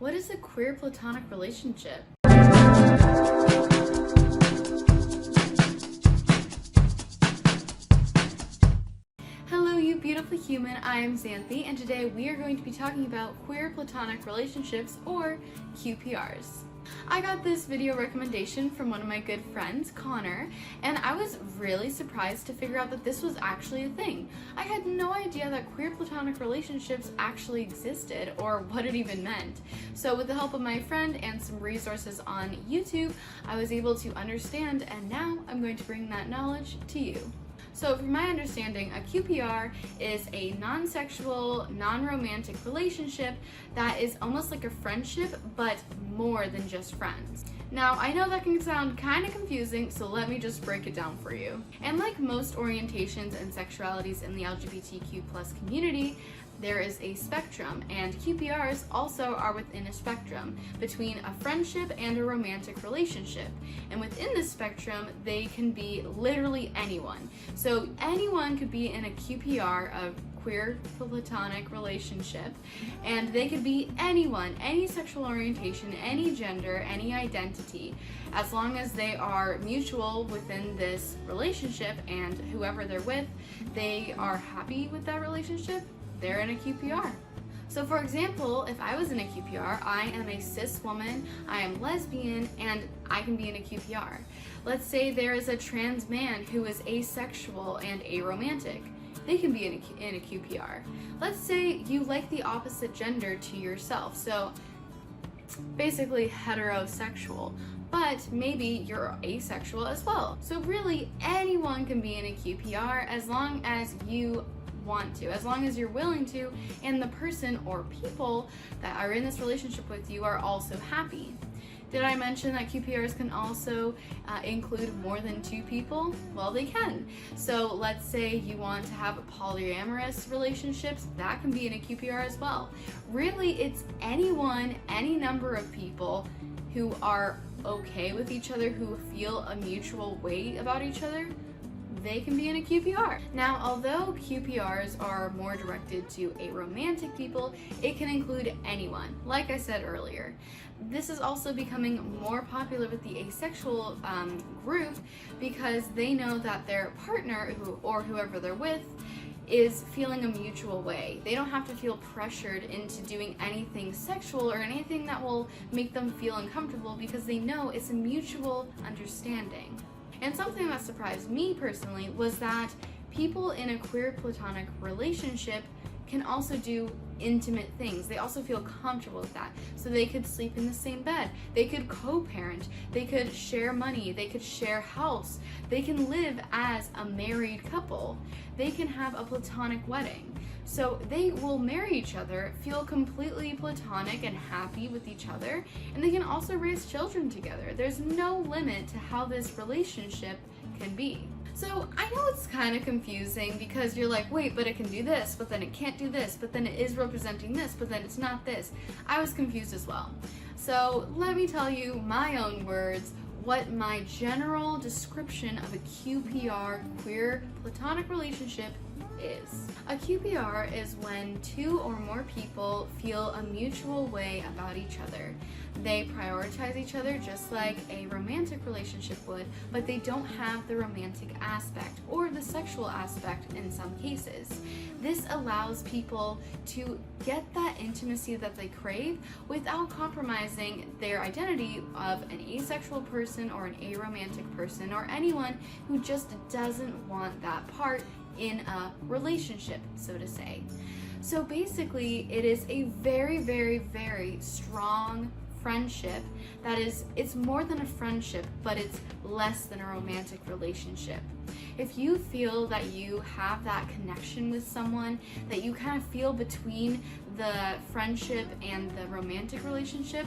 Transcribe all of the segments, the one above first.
What is a queer platonic relationship? Hello, you beautiful human. I am Xanthe, and today we are going to be talking about queer platonic relationships, or QPRs. I got this video recommendation from one of my good friends, Connor, and I was really surprised to figure out that this was actually a thing. I had no idea that queer platonic relationships actually existed or what it even meant. So with the help of my friend and some resources on YouTube, I was able to understand, and now I'm going to bring that knowledge to you. So from my understanding, a QPR is a non-sexual, non-romantic relationship that is almost like a friendship, but more than just friends. Now, I know that can sound kind of confusing, so let me just break it down for you. And like most orientations and sexualities in the LGBTQ+ community, there is a spectrum, and QPRs also are within a spectrum between a friendship and a romantic relationship. And within this spectrum, they can be literally anyone. So anyone could be in a QPR, a queer platonic relationship, and they could be anyone, any sexual orientation, any gender, any identity, as long as they are mutual within this relationship and whoever they're with, they are happy with that relationship, they're in a QPR. So for example, if I was in a QPR, I am a cis woman, I am lesbian, and I can be in a QPR. Let's say there is a trans man who is asexual and aromantic. They can be in a QPR. Let's say you like the opposite gender to yourself, so basically heterosexual, but maybe you're asexual as well. So really anyone can be in a QPR as long as you want to, as long as you're willing to, and the person or people that are in this relationship with you are also happy. Did I mention that QPRs can also include more than two people? Well, they can. So let's say you want to have polyamorous relationships, that can be in a QPR as well. Really, it's anyone, any number of people who are okay with each other, who feel a mutual way about each other, they can be in a QPR. Now, although QPRs are more directed to aromantic people, it can include anyone, like I said earlier. This is also becoming more popular with the asexual group because they know that their partner or whoever they're with is feeling a mutual way. They don't have to feel pressured into doing anything sexual or anything that will make them feel uncomfortable because they know it's a mutual understanding. And something that surprised me personally was that people in a queer platonic relationship can also do intimate things. They also feel comfortable with that. So they could sleep in the same bed, they could co-parent, they could share money, they could share house, they can live as a married couple, they can have a platonic wedding. So they will marry each other, feel completely platonic and happy with each other, and they can also raise children together. There's no limit to how this relationship can be. So I know it's kind of confusing because you're like, wait, but it can do this, but then it can't do this, but then it is representing this, but then it's not this. I was confused as well. So let me tell you my own words what my general description of a QPR, queer platonic relationship, is. A QPR is when two or more people feel a mutual way about each other. They prioritize each other just like a romantic relationship would, but they don't have the romantic aspect or the sexual aspect in some cases. This allows people to get that intimacy that they crave without compromising their identity of an asexual person or an aromantic person or anyone who just doesn't want that part in a relationship, so to say. So basically, it is a very, very, very strong friendship that is, it's more than a friendship, but it's less than a romantic relationship. If you feel that you have that connection with someone, that you kind of feel between the friendship and the romantic relationship,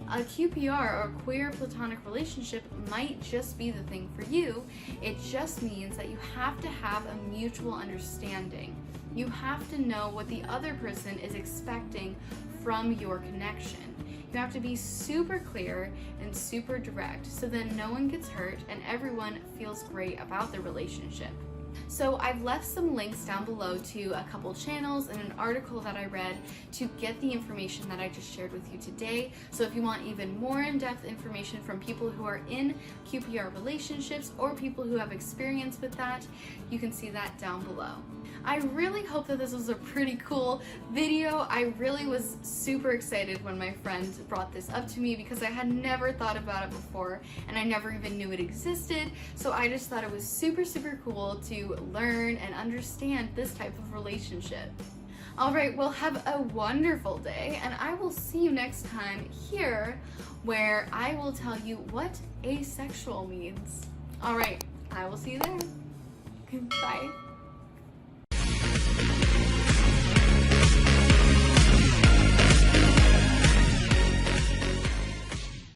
a QPR or queer platonic relationship might just be the thing for you. It just means that you have to have a mutual understanding. You have to know what the other person is expecting from your connection. You have to be super clear and super direct so that no one gets hurt and everyone feels great about the relationship. So I've left some links down below to a couple channels and an article that I read to get the information that I just shared with you today. So if you want even more in-depth information from people who are in QPR relationships or people who have experience with that, you can see that down below. I really hope that this was a pretty cool video. I really was super excited when my friend brought this up to me because I had never thought about it before and I never even knew it existed. So I just thought it was super, super cool to learn and understand this type of relationship. Alright, well, have a wonderful day, and I will see you next time here where I will tell you what asexual means. Alright, I will see you there. Bye.